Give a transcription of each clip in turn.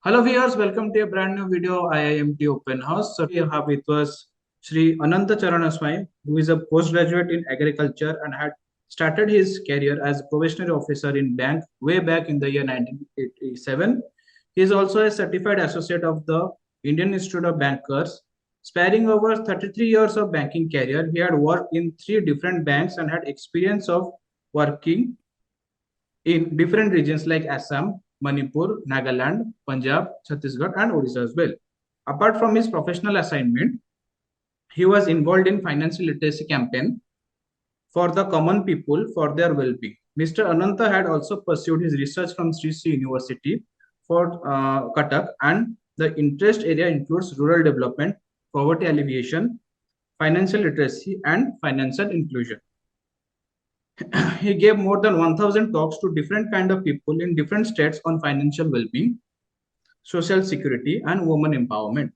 Hello viewers, welcome to a brand new video of IIMT Open House. So we have with us Shri Ananta Charan Swain, who is a postgraduate in agriculture and had started his career as a probationary officer in bank way back in the year 1987. He is also a certified associate of the Indian Institute of Bankers. Spanning over 33 years of banking career, he had worked in 3 different banks and had experience of working in different regions like Assam, Manipur, Nagaland, Punjab, Chhattisgarh, and Odisha as well. Apart from his professional assignment, he was involved in financial literacy campaign for the common people for their well-being. Mr. Ananta had also pursued his research from Sri Sri University for Cuttack, and the interest area includes rural development, poverty alleviation, financial literacy, and financial inclusion. He gave more than 1,000 talks to different kind of people in different states on financial well-being, social security, and women empowerment.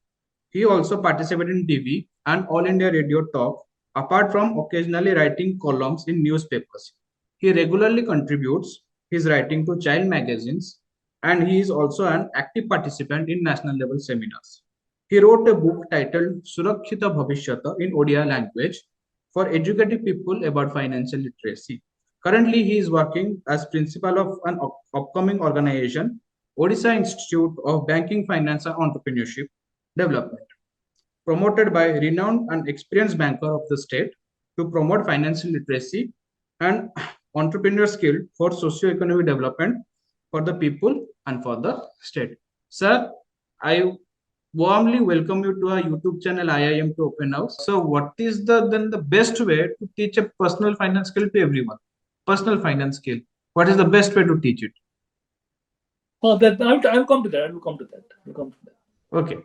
He also participated in TV and All India Radio talk, apart from occasionally writing columns in newspapers. He regularly contributes his writing to child magazines, and he is also an active participant in national level seminars. He wrote a book titled Surakshita Bhavishyata in Odia language for educating people about financial literacy. Currently, he is working as principal of an upcoming organization, Odisha Institute of Banking, Finance and Entrepreneurship Development, promoted by renowned and experienced banker of the state to promote financial literacy and entrepreneur skill for socio-economic development for the people and for the state. Sir, I warmly welcome you to our YouTube channel IIMT Open House. So, what is the best way to teach a personal finance skill to everyone? Personal finance skill. What is the best way to teach it? Oh, that I'll come to that. I will come to that. Okay.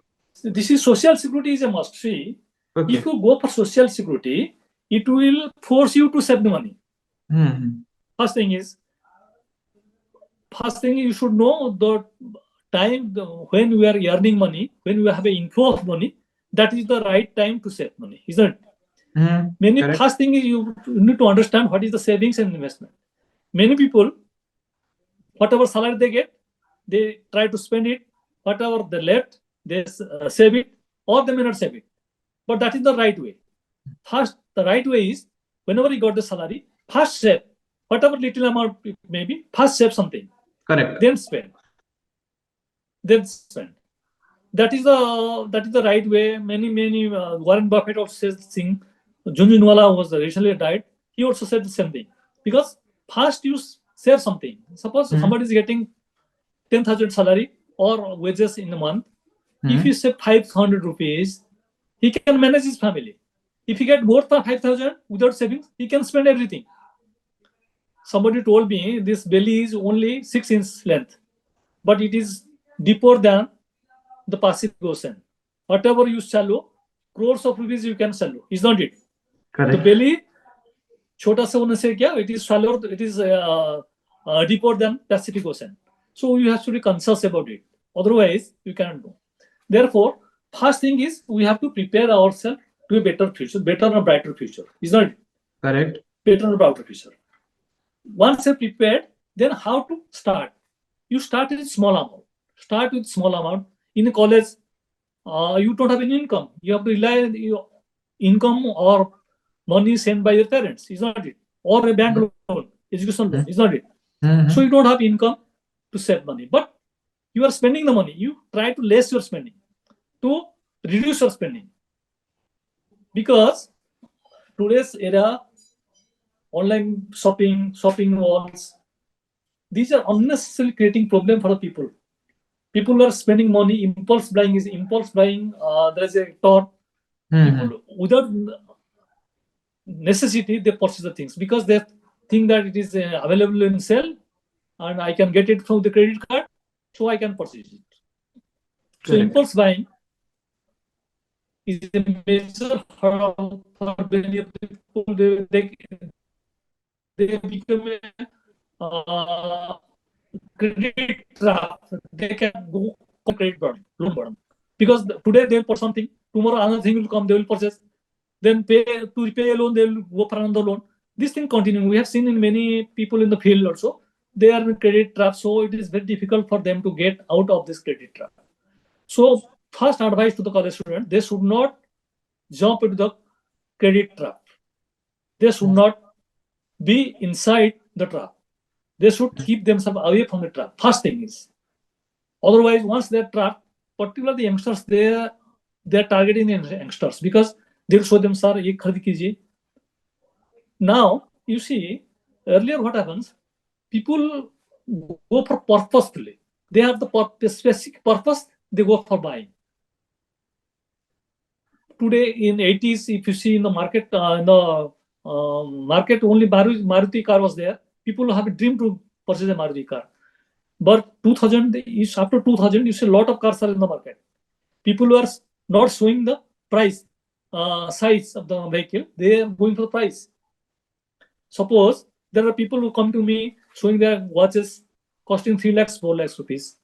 This is social security is a must. See, Okay. if you go for social security, it will force you to save the money. First thing you should know the time when we are earning money, when we have an inflow of money, that is the right time to save money, isn't it? Correct. First thing is you need to understand what is the savings and investment. Many people, whatever salary they get, they try to spend it. Whatever they left, they save it, or they may not save it. But that is the right way. First, the right way is whenever you got the salary, first save whatever little amount it may be. First save something. Correct. Then spend. That is the right way. Many Warren Buffett also says this thing. Junjunwala was recently died. He also said the same thing. Because first you save something. Suppose somebody is getting 10,000 salary or wages in a month. If you save 500 rupees, he can manage his family. If he get more than 5,000 without savings, he can spend everything. Somebody told me this belly is only 6 inches length, but it is deeper than the Pacific Ocean. Whatever you shallow, crores of rupees you can shallow. Is not it? Correct. The belly, chota se hone se kya? It is shallow. It is deeper than Pacific Ocean. So you have to be conscious about it. Otherwise, you cannot do. Therefore, first thing is we have to prepare ourselves to a better future, better and brighter future. Is not it? Correct. Better and brighter future. Once you're prepared, then how to start? You start with small amount. Start with small amount. In college, you don't have any income. You have to rely on your income or money sent by your parents. Is not it? Or a bank loan, education loan. Is not it? So you don't have income to save money, but you are spending the money. You try to less your spending, to reduce your spending. Because today's era, online shopping malls, these are unnecessarily creating problem for the people. People are spending money. Impulse buying. There is a thought. People without necessity they purchase the things because they think that it is available in sale and I can get it from the credit card, so I can purchase it. So Correct. impulse buying is a major harm for many people. They become a credit trap. They can go credit loan burden. Because today they will purchase something, tomorrow another thing will come, they will purchase. Then to repay a loan, they will go for another loan. This thing continuing. We have seen in many people in the field also. they are in credit trap, so it is very difficult for them to get out of this credit trap. So first advice to the college student, they should not jump into the credit trap. They should not be inside the trap. They should keep themselves away from the trap. First thing is, otherwise, once they're trapped, particularly the youngsters, they're targeting the youngsters because they'll show them, sir, ye kharid kijiye. Now, you see, earlier what happens, people go for purposefully. They have the specific purpose, they go for buying. Today in 80s, if you see in the market, market only Maruti car was there. People have a dream to purchase a Maruti car. But 2000, after 2000, you see a lot of cars are in the market. People are not showing the price, size of the vehicle. They are going for the price. Suppose there are people who come to me showing their watches costing 3 lakhs, 4 lakhs rupees.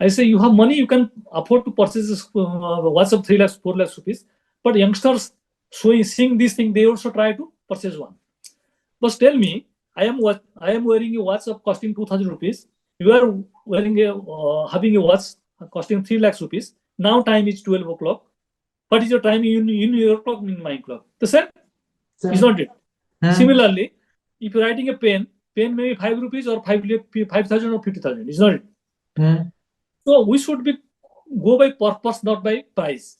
I say, you have money, you can afford to purchase this watch of 3 lakhs, 4 lakhs rupees. But youngsters seeing this thing, they also try to purchase one. But tell me, I am wearing a watch of costing 2,000 rupees. You are wearing having a watch costing 3 lakhs rupees. Now time is 12 o'clock. What is your time in your clock, in my clock? The same? Is not it? Similarly, if you're writing a pen may be 5 rupees or 5,000 or 50,000. Is not it? So we should go by purpose, not by price.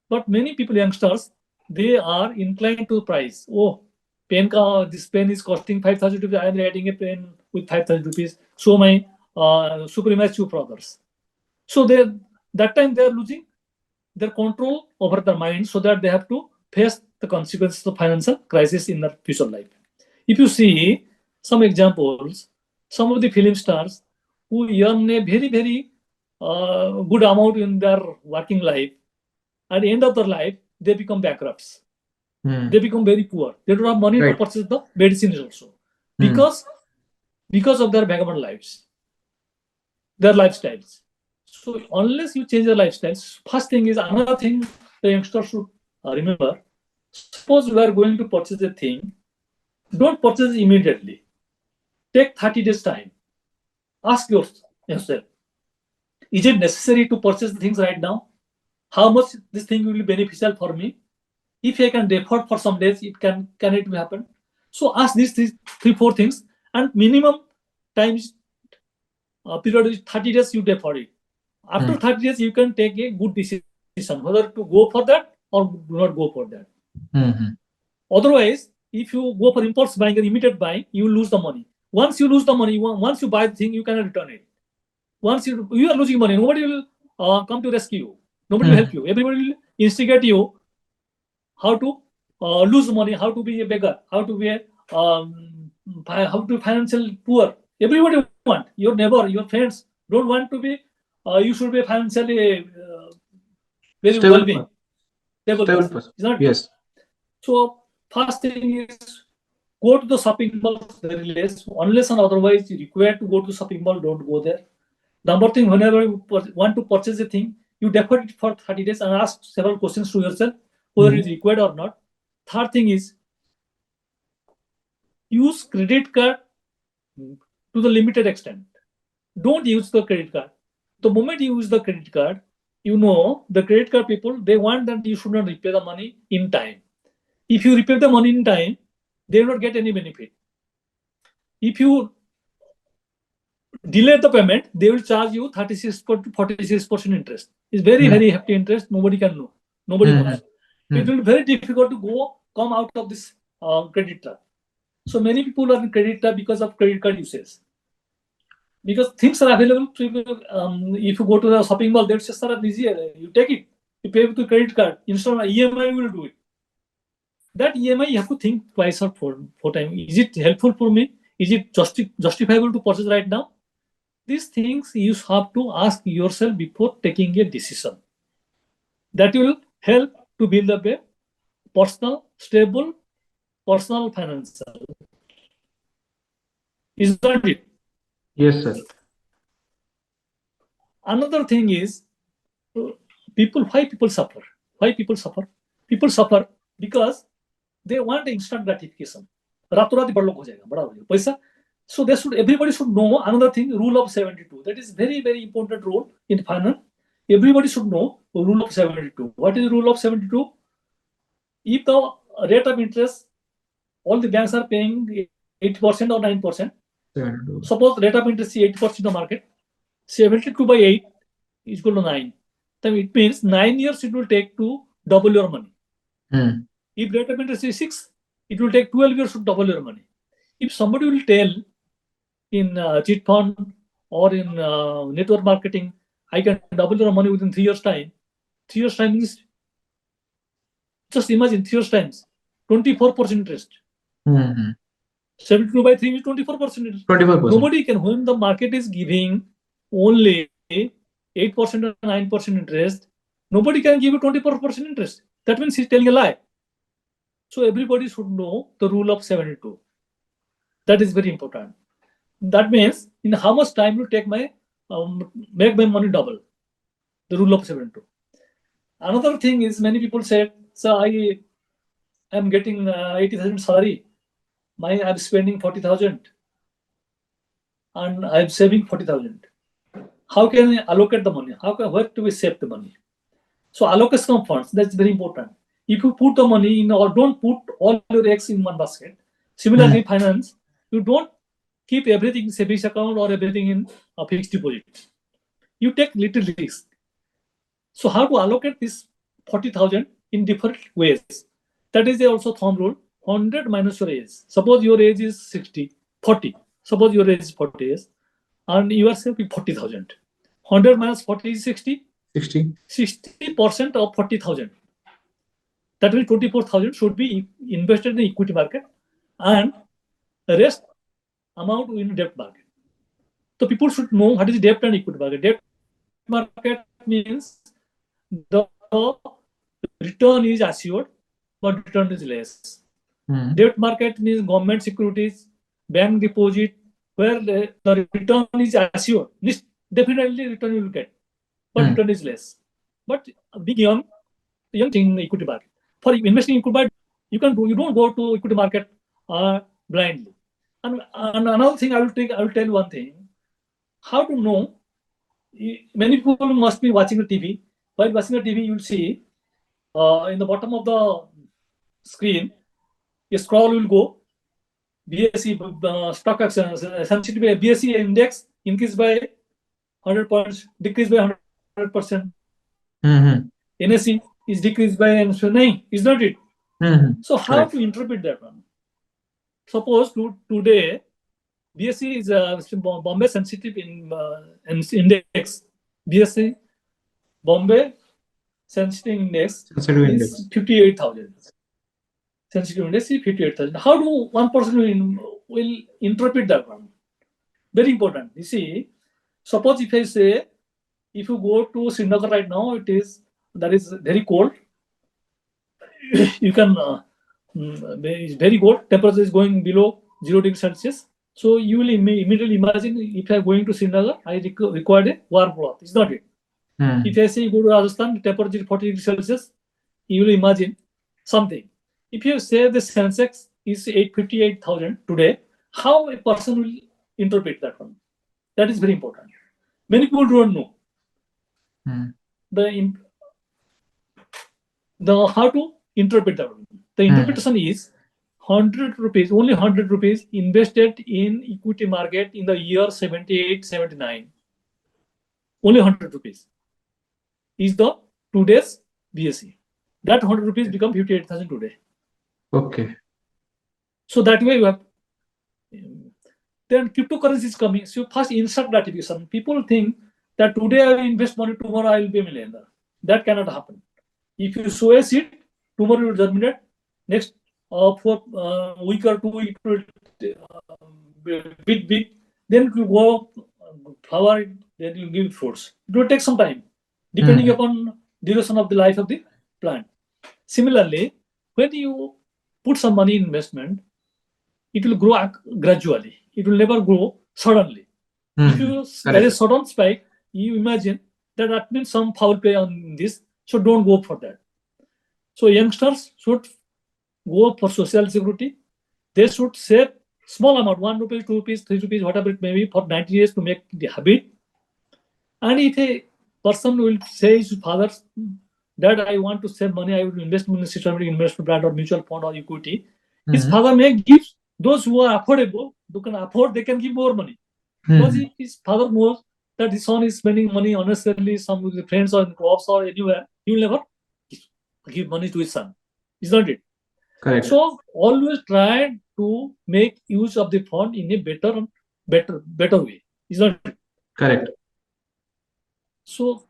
But many people, youngsters, they are inclined to price. Oh, this pen is costing 5,000 rupees. I am writing a pen with 5,000 rupees. So my supremacy brothers. So that time they are losing their control over their mind, so that they have to face the consequences of financial crisis in their future life. If you see some examples, some of the film stars who earn a very, very good amount in their working life, at the end of their life, they become bankrupts. They become very poor. They don't have money to purchase the medicines also. Because of their vagabond lives, their lifestyles. So unless you change your lifestyles, first thing is, another thing the youngster should remember. Suppose we are going to purchase a thing, don't purchase immediately. Take 30 days time. Ask yourself, is it necessary to purchase things right now? How much this thing will be beneficial for me? If I can defer for some days, can it happen? So ask these 3-4 things, and minimum times period is 30 days. You defer it. After 30 days, you can take a good decision whether to go for that or do not go for that. Otherwise, if you go for impulse buying or immediate buying, you lose the money. Once you lose the money, once you buy the thing, you cannot return it. Once you are losing money, nobody will come to rescue you. Nobody will help you. Everybody will instigate you how to lose money, how to be a beggar, how to be financially poor. Everybody want. Your neighbor, your friends don't want to be. You should be financially very well-being. Stable person. Is not yes. So first thing is, go to the shopping mall very less, unless and otherwise you required to go to shopping mall. Don't go there. Number thing, whenever you want to purchase a thing, you defer it for 30 days and ask several questions to yourself whether it is required or not. Third thing is, use credit card to the limited extent. Don't use the credit card. The moment you use the credit card, the credit card people, they want that you should not repay the money in time. If you repay the money in time, they will not get any benefit. If you delay the payment, they will charge you 36 to 46% interest. It's very, very hefty interest. Nobody can know. Nobody knows. It will be very difficult to come out of this credit trap. So many people are in credit trap because of credit card uses. Because things are available to you. If you go to the shopping mall, they'll say, sir, easier. You take it. You pay with the credit card. Instead of EMI, you will do it. That EMI, you have to think twice or four times. Is it helpful for me? Is it justifiable to purchase right now? These things you have to ask yourself before taking a decision. That will help to build up a stable personal financial. Is that it? Yes, sir. Another thing is, why people suffer? Why people suffer? People suffer because they want instant gratification. रातों रात बड़ लोग हो जाएगा, बड़ा हो जाएगा पैसा. So everybody should know another thing, rule of 72. That is very, very important rule in finance. Everybody should know the rule of 72. What is the rule of 72? If the rate of interest, all the banks are paying 8% or 9%. 72. Suppose rate of interest is 8% in the market, 72 by 8 is equal to 9. Then it means 9 years it will take to double your money. If rate of interest is 6, it will take 12 years to double your money. If somebody will tell in cheat fund or in network marketing, I can double your money within 3 years' time. 3 years' time is, just imagine 3 years' times, 24% interest. 72 by 3 is 24% interest. 24%. Nobody can, when the market is giving only 8% or 9% interest, nobody can give you 24% interest. That means he's telling a lie. So everybody should know the rule of 72. That is very important. That means in how much time will take my make my money double. The rule of 72. Another thing is, many people said, so I am getting 80,000 salary. I'm spending 40,000 and I'm saving 40,000. How can I allocate the money? Where do we save the money? So allocation of funds, that's very important. If you put the money in, or don't put all your eggs in one basket. Similarly, finance, you don't keep everything in savings account or everything in a fixed deposit. You take little risk. So how to allocate this 40,000 in different ways? That is also thumb rule. 100 minus your age. Suppose your age is 40. Suppose your age is 40 years and you are saving 40,000. 100 minus 40 is 60. 60% of 40,000. That means 24,000 should be invested in the equity market and the rest amount in debt market. So people should know what is debt and equity market. Debt market means the return is assured, but return is less. Debt market means government securities, bank deposit, where the return is assured. Definitely return you will get, but return is less. But big young in equity market. For investing in equity market, you don't go to equity market blindly. And another thing I will tell you one thing. How to know? Many people must be watching the TV. While watching the TV, you will see in the bottom of the screen, a scroll will go. BSE stock sensitivity BSE index increased by 100 points, decreased by 100%. NSE is decreased by 9. Is not it? So how to interpret that one? Suppose today BSE is Bombay sensitive index. BSE Bombay sensitive index is 58,000. Sensitive index is 58,000. How do one person will interpret that one? Very important. You see, suppose if I say, if you go to Srinagar right now, that is very cold. You can, it's very cold. Temperature is going below 0 degrees Celsius. So you will immediately imagine, if I am going to Srinagar, I require a warm cloth. It's not it. If I say go to Rajasthan, temperature is 40 degrees Celsius, you will imagine something. If you say the Sensex is 58,000 today, how a person will interpret that one? That is very important. Many people don't know the how to interpret that one. The interpretation is 100 rupees, only 100 rupees invested in equity market in the year 78, 79. Only 100 rupees is the today's BSE. That 100 rupees become 58,000 today. Okay. So that way you have. Then cryptocurrency is coming. So first instant gratification. People think that today I will invest money, tomorrow I will be a millionaire. That cannot happen. If you sow a seed, tomorrow you will germinate. Next for week or 2 weeks, it will big. Then it will go flower. Then it will give fruits. It will take some time, depending upon duration of the life of the plant. Similarly, when you put some money in investment, it will grow gradually. It will never grow suddenly. If there is sudden spike, you imagine that means some foul play on this. So don't go for that. So youngsters should go for social security. They should save small amount, 1 rupee, 2 rupees, 3 rupees, whatever it may be, for 90 days to make the habit. And if a person will say to father, Dad, I want to save money, I will invest in a systematic investment plan or mutual fund or equity. His father may give those who are affordable, who can afford, they can give more money. Because if his father knows that his son is spending money unnecessarily, some with the friends or in clubs or anywhere, he will never give money to his son. Isn't it? Correct. So always try to make use of the fund in a better way. Isn't it? Correct. So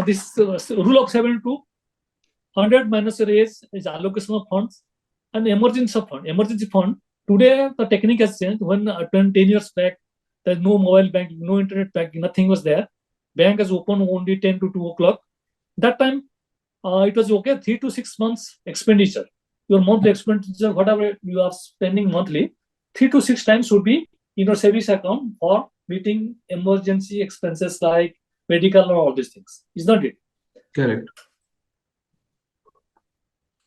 this rule of 72, 100 minus your age is allocation of funds and emergency fund. Emergency fund, today the technique has changed. When 10 years back, there's no mobile banking, no internet banking, nothing was there. Bank is open only 10 to 2 o'clock. That time, it was okay, 3 to 6 months expenditure. Your monthly expenditure, whatever you are spending monthly, 3 to 6 times should be in your savings account for meeting emergency expenses like medical or all these things. Is not it? Correct.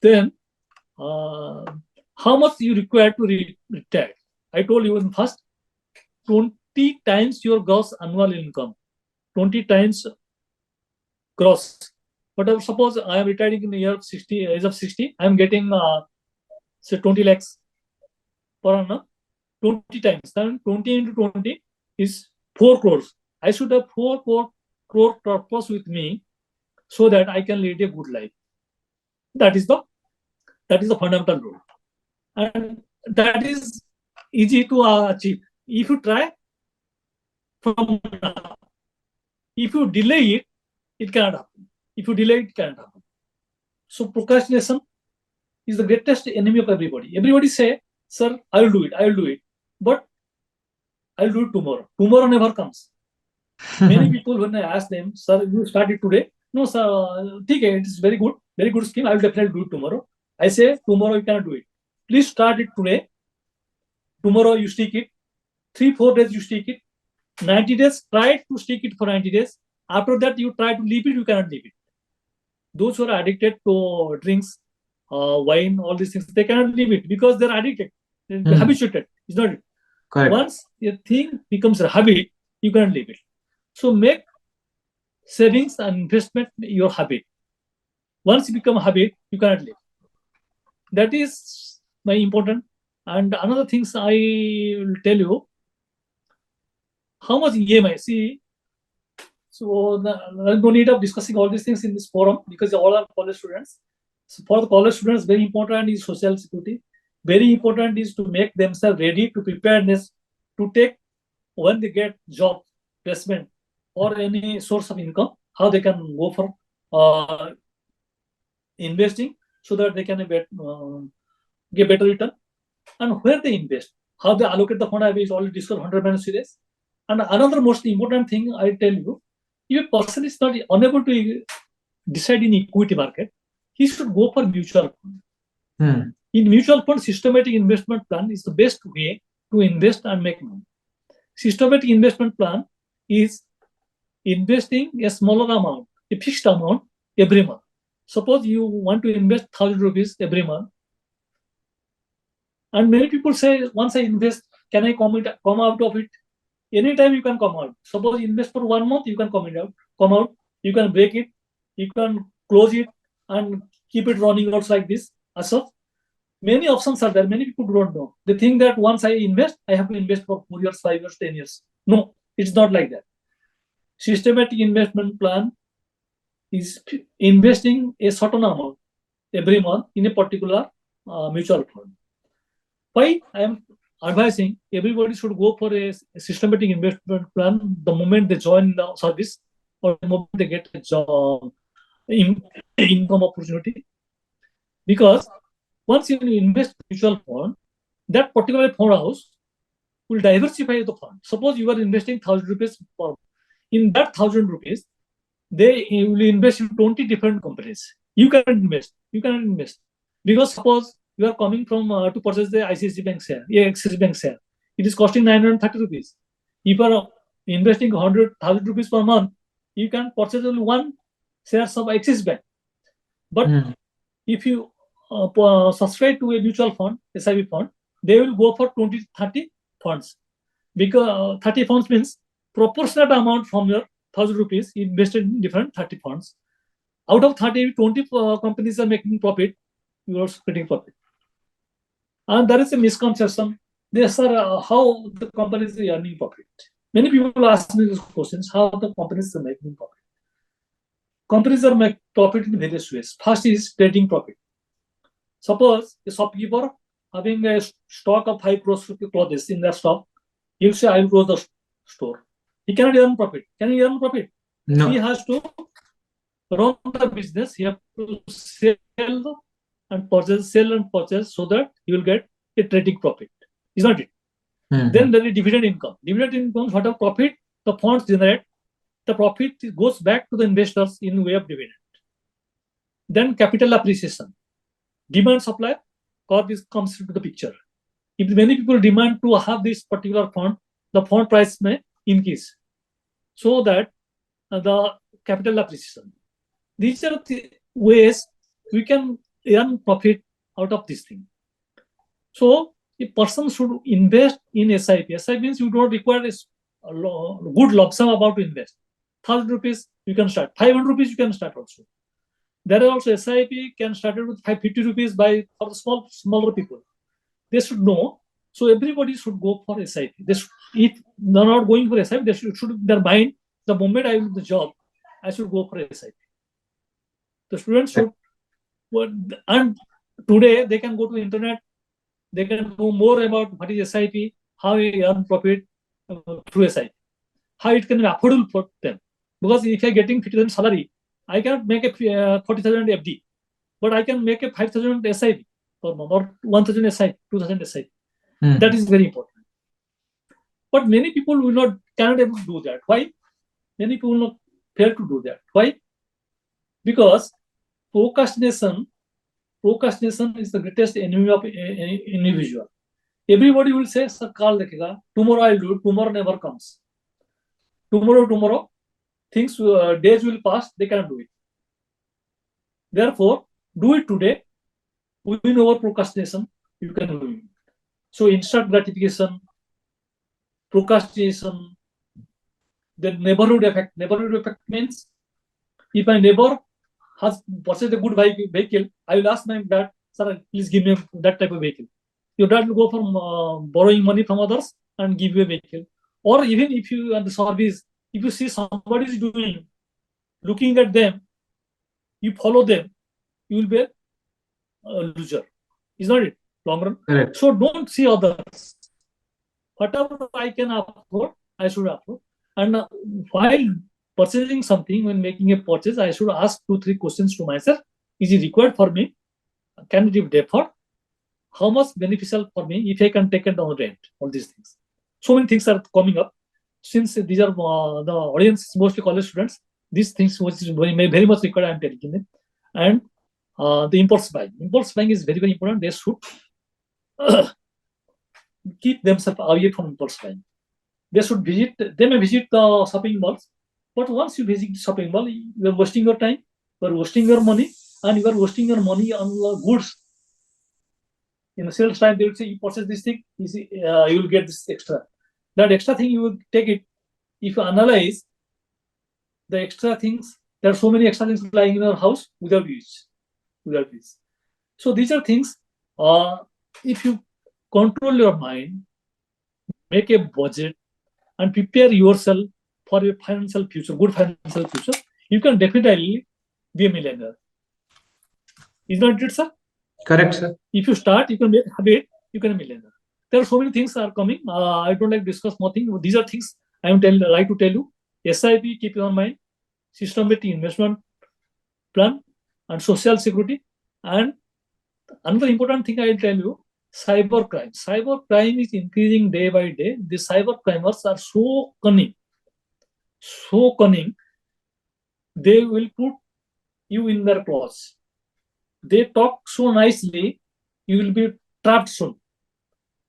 Then, how much you require to retire? I told you in first, 20 times your gross annual income. 20 times gross. But suppose I am retiring in the year of 60, age of 60, I am getting say 20 lakhs per annum. 20 times. Then 20 into 20 is 4 crores. I should have 4 crore purpose with me so that I can lead a good life. That is the fundamental rule. And that is easy to achieve. If you try from now, if you delay it, it cannot happen. If you delay it, cannot happen. So procrastination is the greatest enemy of everybody. Everybody say, sir, I will do it. But I'll do it tomorrow. Tomorrow never comes. Many people, when I ask them, sir, you started today? No, sir, it is very good scheme. I will definitely do it tomorrow. I say, tomorrow you cannot do it. Please start it today. Tomorrow you stick it. 3-4 days you stick it. 90 days, try to stick it for 90 days. After that, you try to leave it, you cannot leave it. Those who are addicted to drinks, wine, all these things, they cannot leave it because they're addicted. They're habituated. It's not it. Correct. Once a thing becomes a habit, you cannot leave it. So make savings and investment your habit. Once you become a habit, you cannot leave. That is very important. And another things I will tell you, how much EMI. See, so there's no need of discussing all these things in this forum because all are college students. So for the college students, very important is social security. Very important is to make themselves ready to preparedness to take when they get job placement or any source of income, how they can go for investing so that they can get better return. And where they invest, how they allocate the fund, I will already discussed 100 minutes series. And another most important thing I tell you, if a person is not unable to decide in equity market, he should go for mutual fund. In mutual fund, systematic investment plan is the best way to invest and make money. Systematic investment plan is investing a smaller amount, a fixed amount every month. Suppose you want to invest 1,000 rupees every month. And many people say, once I invest, can I come out of it? Anytime you can come out. Suppose you invest for 1 month, you can come out. You can break it, you can close it and keep it running out like this. So many options are there. Many people don't know. They think that once I invest, I have to invest for 4 years, 5 years, 10 years. No, it's not like that. Systematic investment plan is investing a certain amount every month in a particular mutual fund. Why I am advising everybody should go for a systematic investment plan the moment they join the service or the moment they get a job income opportunity. Because once you invest in mutual fund, that particular fund house will diversify the fund. Suppose you are investing 1,000 rupees per, in that 1,000 rupees, they will invest in 20 different companies. You cannot invest. Because suppose you are coming from to purchase the ICICI Bank share, Axis Bank share. It is costing 930 rupees. If you are investing 100,000 rupees per month, you can purchase only one shares of Axis Bank. But if you subscribe to a mutual fund, SIP fund, they will go for 20-30 funds. Because 30 funds means proportionate amount from your 1,000 rupees invested in different 30 funds. Out of 30, 20 companies are making profit, you are also getting profit. And there is a misconception. This are how the companies are earning profit. Many people ask me these questions, how the companies are making profit. Companies are making profit in various ways. First is trading profit. Suppose a shopkeeper having a stock of 5 crores of clothes in their stock, he'll say, I will close the store. He cannot earn profit. Can he earn profit? No. He has to run the business. He has to sell and purchase so that he will get a trading profit. Is not it? Mhm. Then there is dividend income. Dividend income, whatever profit the funds generate, the profit goes back to the investors in way of dividend. Then capital appreciation. Demand supply curve comes into the picture. If many people demand to have this particular fund, the fund price may increase. So that the capital appreciation. These are the ways we can earn profit out of this thing. So a person should invest in SIP. SIP means you don't require a good lump sum about to invest. 1,000 rupees you can start. 500 rupees you can start also. There are also SIP can start with 550 rupees for the smaller people. They should know. So everybody should go for SIP. If they're not going for SIP, they should their mind, the moment I will the job, I should go for SIP. The students should, and today they can go to internet, they can know more about what is SIP, how you earn profit through SIP, how it can be affordable for them. Because if you're getting 50,000 salary, I cannot make a 40,000 FD, but I can make a 5,000 SIP per month or 1,000 SIP, 2,000 SIP. Mhm. That is very important. But many people cannot able to do that. Why? Many people will not fail to do that. Why? Because procrastination is the greatest enemy of any individual. Everybody will say, "Sir, kal dekhega. Tomorrow I'll do it." Tomorrow never comes. Tomorrow, days will pass. They cannot do it. Therefore, do it today. Win over procrastination. You can win. So instant gratification, procrastination, the neighborhood effect. Neighborhood effect means if my neighbor has purchased a good vehicle, I will ask my dad, "Sir, please give me that type of vehicle." Your dad will go from borrowing money from others and give you a vehicle. Or even if you are the service, if you see somebody is doing, looking at them, you follow them, you will be a loser. Is not it? Long run. Correct. So don't see others. Whatever I can afford, I should afford. And while purchasing something, when making a purchase, I should ask 2-3 questions to myself. Is it required for me? Can it be deferred? How much beneficial for me if I can take it on rent? All these things. So many things are coming up. Since these are the audience, mostly college students, these things which is very much required, I am telling them. And the impulse buying. Impulse buying is very, very important. They should keep themselves away from impulse buying. They may visit the shopping malls, but once you visit the shopping mall, you are wasting your time, you are wasting your money, and you are wasting your money on the goods. In the sales time, they will say, you purchase this thing, you will get this extra. That extra thing, you will take it. If you analyze the extra things, there are so many extra things lying in your house without use. So these are things, if you control your mind, make a budget, and prepare yourself for a financial future, good financial future, you can definitely be a millionaire. Is not it, sir? Correct, sir. If you start, you can make a habit, you can be a millionaire. There are so many things are coming. I don't like to discuss more things. These are things I am like to tell you. SIP, keep in mind, systematic investment plan, and social security. And another important thing I will tell you, cybercrime. Cybercrime is increasing day by day. The cybercriminals are so cunning. They will put you in their claws. They talk so nicely, you will be trapped soon.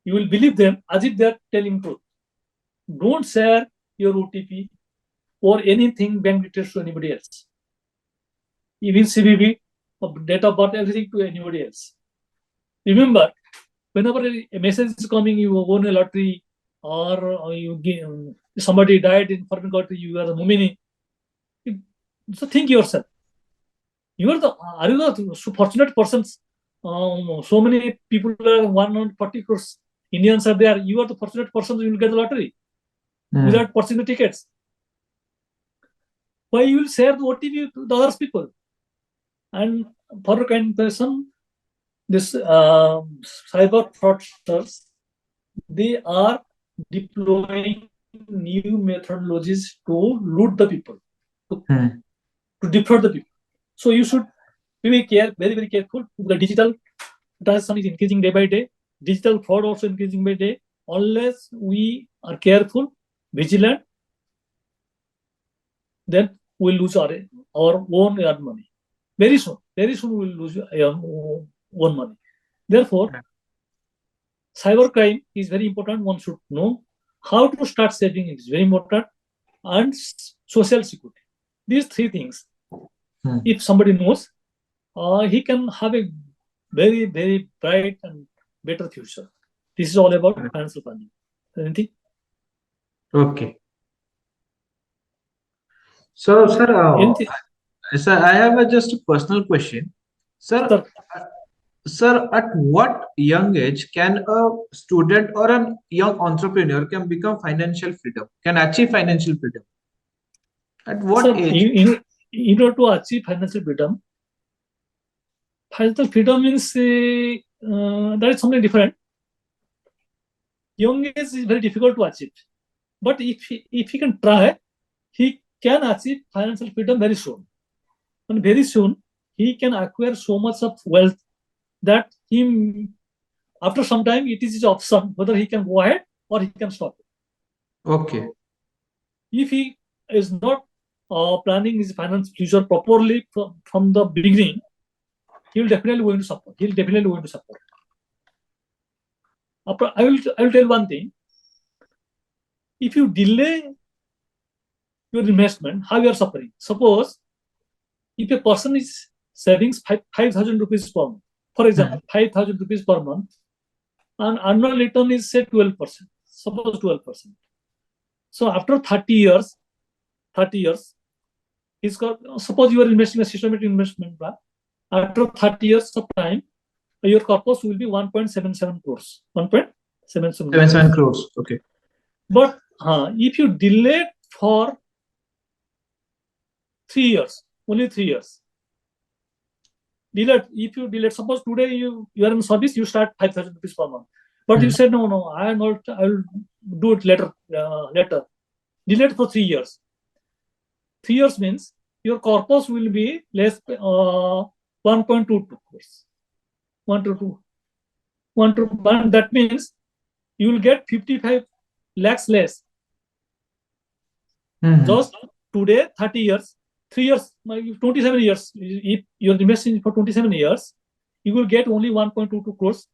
You will believe them as if they are telling truth. Don't share your OTP or anything bank details to anybody else. Even CVV, date of birth, everything to anybody else. Remember, whenever a message is coming, you won a lottery, or somebody died in foreign country, you are a nomine. So think yourself. Are you the fortunate persons? So many people, 140 crores Indians are there. You are the fortunate person, you will get the lottery without purchasing the tickets. Why you will share the OTP to the other people? And for a kind person, this cyber fraudsters, they are deploying new methodologies to loot the people, to defraud the people. So you should be very careful. The digital transaction is increasing day by day. Digital fraud also increasing by day. Unless we are careful, vigilant, then we'll lose our own earned money. Very soon we'll lose our own money. Therefore, cybercrime is very important. One should know how to start saving is very important, and social security. These three things, if somebody knows, he can have a very, very bright and better future. This is all about financial planning. Anything? Okay. So, sir, I have just a personal question. Sir, at what young age can a student or a young entrepreneur can become financial freedom, can achieve financial freedom? At what age? In order to achieve financial freedom means that is something different. Young age is very difficult to achieve, but if he can try, he can achieve financial freedom very soon. And very soon, he can acquire so much of wealth that after some time, it is his option whether he can go ahead or he can stop. Okay. If he is not planning his financial future properly from the beginning, he will definitely going to suffer. I will tell one thing. If you delay your investment, how you are suffering? Suppose if a person is saving 5,000 rupees per month, for example, 5,000 rupees per month, and annual return is say 12%. Suppose 12%. So after 30 years, he's got. Suppose you are investing a systematic investment plan. After 30 years of time, your corpus will be 1.77 crores. 1.77 crores. Okay. But if you delay for 3 years, only 3 years. If you delay, suppose today you are in service, you start 5,000 rupees per month. But you said, no, I will do it later. Delayed for 3 years. 3 years means your corpus will be less 1.22 crores. 1 to 2. 1 to 1. That means you will get 55 lakhs less. Just today, 30 years, 3 years, 27 years. If you're investing for 27 years, you will get only 1.22 crores.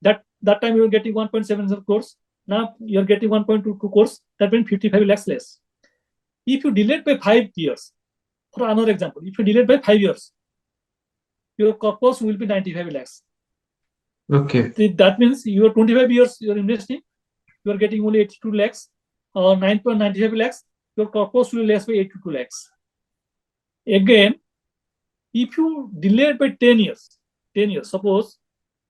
That time you are getting 1.77 crores. Now you're getting 1.22 crores. That means 55 lakhs less. If you delay it by 5 years, for another example, if you delay it by 5 years, your corpus will be 95 lakhs. Okay. That means you are 25 years you're investing, you are getting only 82 lakhs, 9.95 lakhs, your corpus will be less by 82 lakhs. Again, if you delay it by 10 years, suppose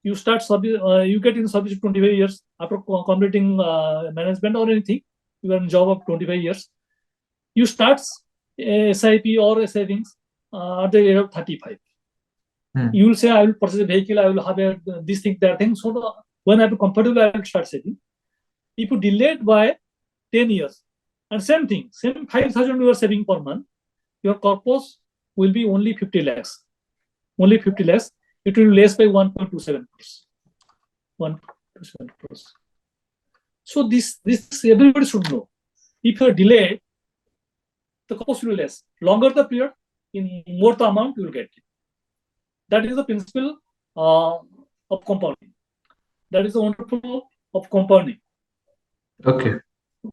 you start service, you get in service 25 years after completing management or anything, you are in job of 25 years, you start SIP or a savings at the age of 35. You will say, I will purchase a vehicle, I will have this thing, that thing. So when I am comfortable, I will start saving. If you delay it by 10 years, and same thing, same 5,000 you are saving per month, your corpus will be only 50 lakhs. Only 50 lakhs. It will be less by 1.27 crores. 1.27 crores. So this everybody should know. If you are delayed, the cost will be less. Longer the period, in more the amount you will get it. That is the principle of compounding. That is the wonderful of compounding. Okay.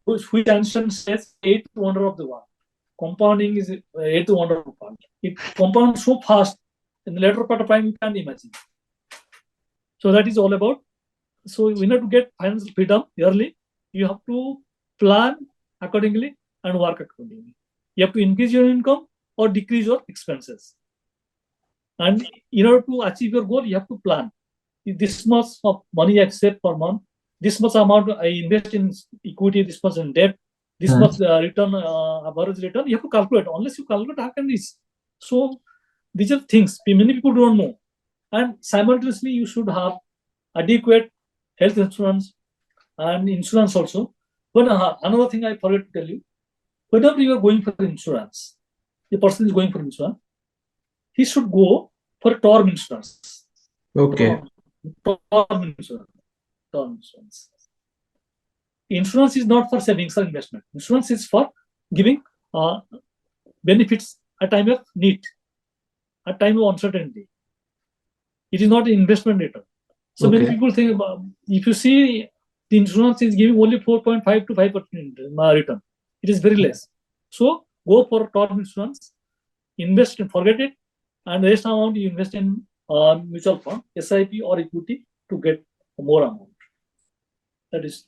Which ancient says eighth wonder of the world. Compounding is eighth wonder of the world. It compounds so fast in the later part of time you can't imagine. So that is all about So in order to get financial freedom early, you have to plan accordingly and work accordingly. You have to increase your income or decrease your expenses. And in order to achieve your goal, you have to plan. This much of money I save per month, this much amount I invest in equity, this much in debt, this much return, average return. You have to calculate. Unless you calculate, how can this? So these are things many people don't know. And simultaneously, you should have adequate health insurance and insurance also. But another thing I forgot to tell you, whenever you are going for insurance, the person is going for insurance, he should go for term insurance. Okay. Term insurance. Term insurance. Insurance is not for savings or investment. Insurance is for giving benefits at time of need, at time of uncertainty. It is not an investment return. So many people think about, if you see the insurance is giving only 4.5 to 5% return. It is very less. So go for term insurance, invest and forget it, and the rest amount you invest in mutual fund, SIP or equity to get more amount. That is.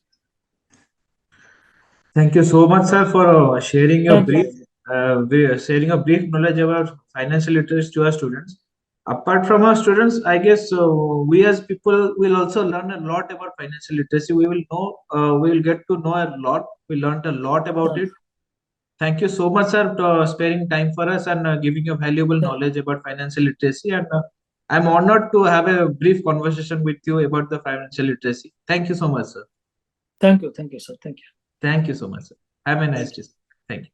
Thank you so much, sir, for sharing your Thank you. sharing a brief knowledge about financial literacy to our students. Apart from our students, I guess we as people will also learn a lot about financial literacy. We will know, we will get to know a lot. We learned a lot about it. Thank you so much, sir, for sparing time for us and giving your valuable knowledge about financial literacy. And I'm honored to have a brief conversation with you about the financial literacy. Thank you so much, sir. Thank you, sir. Thank you. Thank you so much, sir. Have a nice day. Thank you.